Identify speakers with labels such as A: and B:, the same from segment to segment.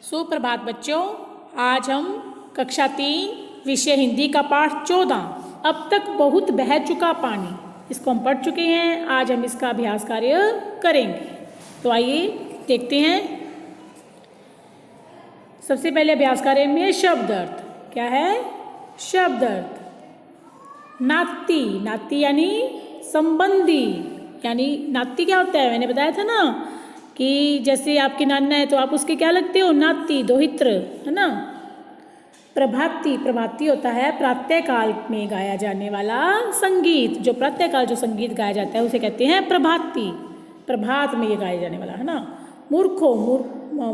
A: सुप्रभात बच्चों। आज हम कक्षा 3 विषय हिंदी का पाठ 14 अब तक बहुत बह चुका पानी, इसको हम पढ़ चुके हैं। आज हम इसका अभ्यास कार्य करेंगे। तो आइए देखते हैं। सबसे पहले अभ्यास कार्य में शब्द अर्थ क्या है। शब्द अर्थ नाती, नाती यानी संबंधी, यानी नाती क्या होता है मैंने बताया था ना कि जैसे आपके नाना है तो आप उसके क्या लगते हो, नाती, दोहित्र, है ना। प्रभाती, प्रभाती होता है प्रातःकाल में गाया जाने वाला संगीत। जो प्रातःकाल जो संगीत गाया जाता है उसे कहते हैं प्रभाती, प्रभात में ये गाया जाने वाला, है ना। मूर्खों,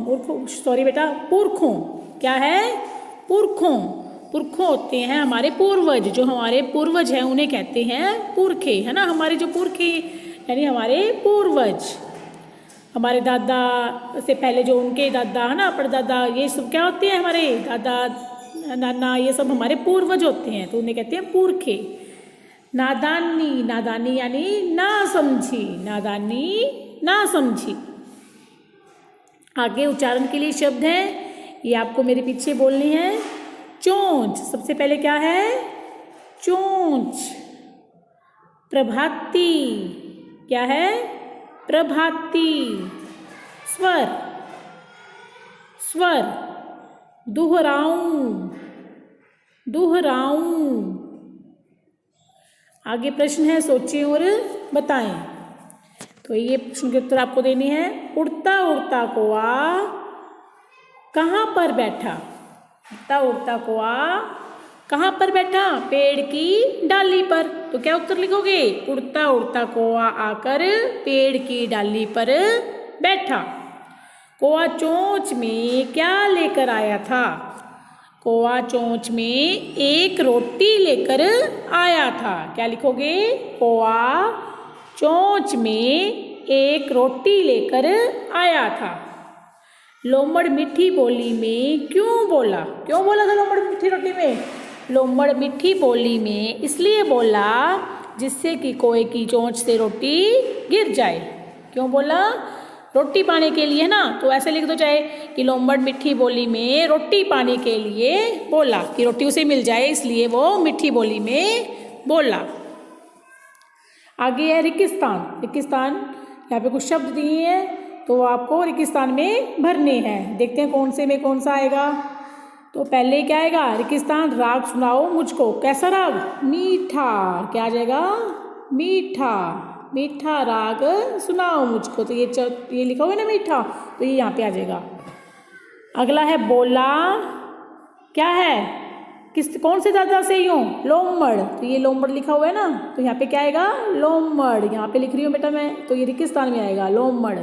A: मूर्खों सॉरी बेटा, पुरखों क्या है, पुरखों। पुरखों होते हैं हमारे पूर्वज, जो हमारे पूर्वज हैं उन्हें कहते हैं पुरखे, है ना। हमारे जो पुरखे यानी हमारे पूर्वज, हमारे दादा से पहले जो उनके दादा, है ना, परदादा, ये सब क्या होते हैं, हमारे दादा नाना, ये सब हमारे पूर्वज होते हैं, तो उन्हें कहते हैं पुरखे। नादानी, नादानी यानी ना समझी, नादानी ना समझी। आगे उच्चारण के लिए शब्द हैं, ये आपको मेरे पीछे बोलने हैं। चोंच, सबसे पहले क्या है, चोंच। प्रभाती क्या है, प्रभाती। स्वर, स्वर। दोहराऊं, दोहराऊं। आगे प्रश्न है, सोचें और बताएं। तो ये प्रश्न के उत्तर आपको देने हैं। उड़ता उड़ता कौआ कहाँ पर बैठा, उड़ता उड़ता कौआ कहाँ पर बैठा, पेड़ की डाली पर। तो क्या उत्तर लिखोगे, उड़ता उड़ता कौआ आकर पेड़ की डाली पर बैठा। कौआ चोंच में क्या लेकर आया था, कौआ चोंच में एक रोटी लेकर आया था। क्या लिखोगे, कौआ चोंच में एक रोटी लेकर आया था। लोमड़ मीठी बोली में क्यों बोला, क्यों बोला था लोमड़ मीठी रोटी में, लोमड़ मीठी बोली में इसलिए बोला जिससे कि कौए की चोंच से रोटी गिर जाए। क्यों बोला, रोटी पाने के लिए, ना। तो ऐसे लिख दो चाहे कि लोमड़ मीठी बोली में रोटी पाने के लिए बोला, कि रोटी उसे मिल जाए इसलिए वो मीठी बोली में बोला। आगे है रेगिस्तान। रेगिस्तान, यहाँ पे कुछ शब्द दिए हैं तो आपको रेगिस्तान में भरने हैं। देखते हैं कौन से में कौन सा आएगा। तो पहले क्या आएगा, रेगिस्तान। राग सुनाओ मुझको, कैसा राग, मीठा। क्या आ जाएगा, मीठा, मीठा राग सुनाओ मुझको। तो ये लिखोगे ना मीठा, तो ये यहाँ पे आ जाएगा। अगला है बोला, क्या है, कौन से दादा से यूं, लोमड़। तो ये लोमड़ लिखा हुआ है ना, तो यहाँ पे क्या आएगा, लोमड़। यहाँ पे लिख रही हूँ बेटा मैं, तो ये रेगिस्तान में आएगा लोमड़।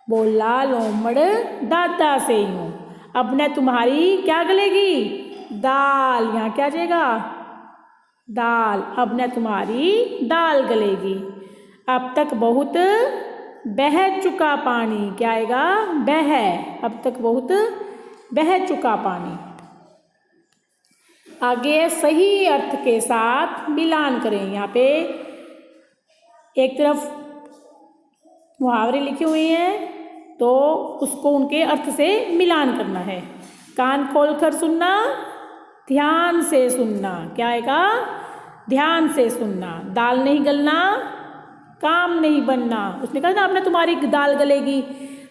A: बोला लोमड़ दादा से यूं, अब न तुम्हारी क्या गलेगी, दाल। यहाँ क्या आ जाएगा, दाल। अब न तुम्हारी दाल गलेगी। अब तक बहुत बह चुका पानी, क्या आएगा, बह। अब तक बहुत बह चुका पानी। आगे सही अर्थ के साथ मिलान करें। यहाँ पे एक तरफ मुहावरे लिखे हुए हैं तो उसको उनके अर्थ से मिलान करना है। कान खोलकर सुनना, ध्यान से सुनना। क्या आएगा, ध्यान से सुनना। दाल नहीं गलना, काम नहीं बनना। उसने कहा ना, अब ना तुम्हारी दाल गलेगी,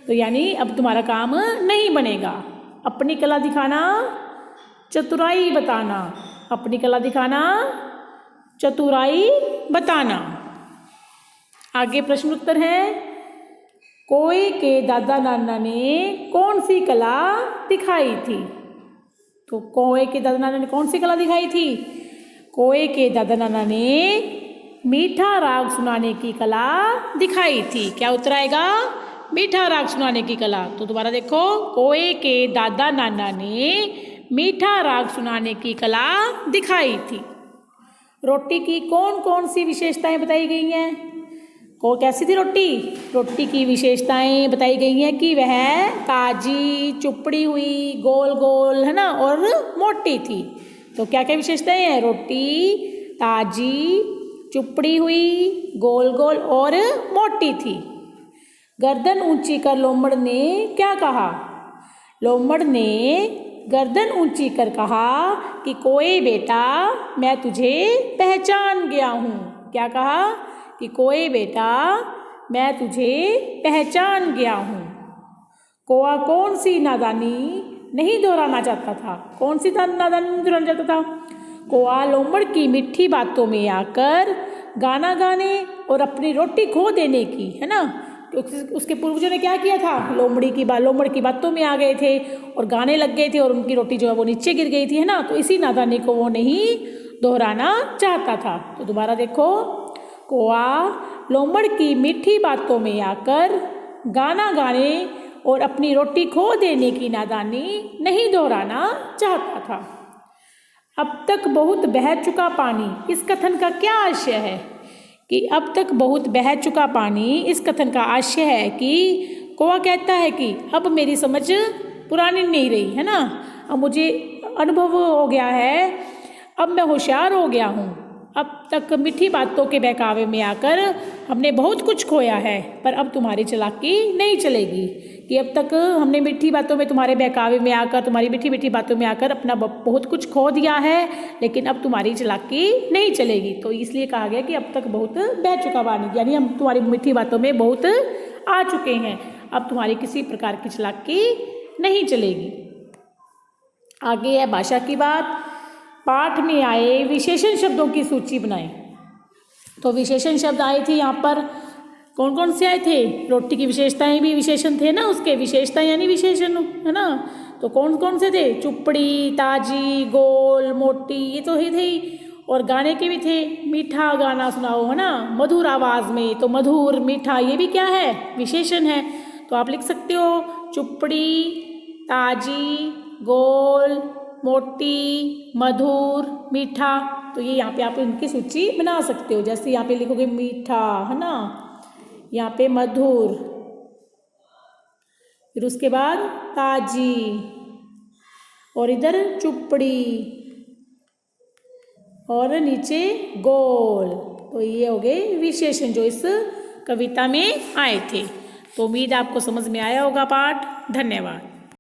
A: तो यानी अब तुम्हारा काम नहीं बनेगा। अपनी कला दिखाना, चतुराई बताना। अपनी कला दिखाना, चतुराई बताना। आगे प्रश्न उत्तर है। कौए के दादा नाना ने कौन सी कला दिखाई थी। तो कौए के दादा नाना ने कौन सी कला दिखाई थी, कौए के दादा नाना ने मीठा राग सुनाने की कला दिखाई थी। क्या उत्तर आएगा, मीठा राग सुनाने की कला। तो दोबारा देखो, कौए के दादा नाना ने मीठा राग सुनाने की कला दिखाई थी। रोटी की कौन कौन सी विशेषताएं बताई गई हैं, को कैसी थी रोटी, रोटी की विशेषताएं बताई गई हैं कि वह ताजी, चुपड़ी हुई, गोल गोल, है ना, और मोटी थी। तो क्या क्या विशेषताएं हैं, रोटी ताजी, चुपड़ी हुई, गोल गोल और मोटी थी। गर्दन ऊंची कर लोमड़ ने क्या कहा, लोमड़ ने गर्दन ऊंची कर कहा कि कोए बेटा मैं तुझे पहचान गया हूँ। क्या कहा कि कोए बेटा मैं तुझे पहचान गया हूँ। कौआ कौन सी नादानी नहीं दोहराना चाहता था? कौन सी नादानी नहीं दोहराना चाहता था? कौआ लोमड़ की मीठी बातों में आकर गाना गाने और अपनी रोटी खो देने की, है ना, उसके पूर्वजों ने क्या किया था? लोमड़ की बातों में आ गए थे और गाने लग गए थे और उनकी रोटी जो है वो नीचे गिर गई थी, है ना। तो इसी नादानी को वो नहीं दोहराना चाहता था। तो दोबारा देखो, कौआ लोमड़ की मीठी बातों में आकर गाना गाने और अपनी रोटी खो देने की नादानी नहीं दोहराना चाहता था। अब तक बहुत बह चुका पानी, इस कथन का क्या आशय है? कि अब तक बहुत बह चुका पानी, इस कथन का आशय है कि कौआ कहता है कि अब मेरी समझ पुरानी नहीं रही, है ना, अब मुझे अनुभव हो गया है, अब मैं होशियार हो गया हूँ। अब तक मीठी बातों के बहकावे में आकर हमने बहुत कुछ खोया है, पर अब तुम्हारी चालाकी नहीं चलेगी। कि अब तक हमने मीठी बातों में तुम्हारे बहकावे में आकर, तुम्हारी मीठी मीठी बातों में आकर अपना बहुत कुछ खो दिया है, लेकिन अब तुम्हारी चालाकी नहीं चलेगी। तो इसलिए कहा गया कि अब तक बहुत बह चुका पानी, यानी हम तुम्हारी मीठी बातों में बहुत आ चुके हैं, अब तुम्हारी किसी प्रकार की चालाकी नहीं चलेगी। आगे है भाषा की बात। पाठ में आए विशेषण शब्दों की सूची बनाएं। तो विशेषण शब्द आए थे यहाँ पर, कौन कौन से आए थे? रोटी की विशेषताएं भी विशेषण थे ना, उसके विशेषताएं यानी विशेषण, है ना। तो कौन कौन से थे? चुपड़ी, ताजी, गोल, मोटी, ये तो ही थे। और गाने के भी थे, मीठा गाना सुनाओ, है ना, मधुर आवाज़ में। तो मधुर, मीठा, ये भी क्या है? विशेषण है। तो आप लिख सकते हो चुपड़ी, ताजी, गोल, मोटी, मधुर, मीठा। तो ये यहाँ पे आप इनकी सूची बना सकते हो। जैसे यहाँ पे लिखोगे मीठा, है ना, यहाँ पे मधुर, फिर उसके बाद ताजी, और इधर चुपड़ी, और नीचे गोल। तो ये हो गए विशेषण जो इस कविता में आए थे। तो उम्मीद आपको समझ में आया होगा पाठ। धन्यवाद।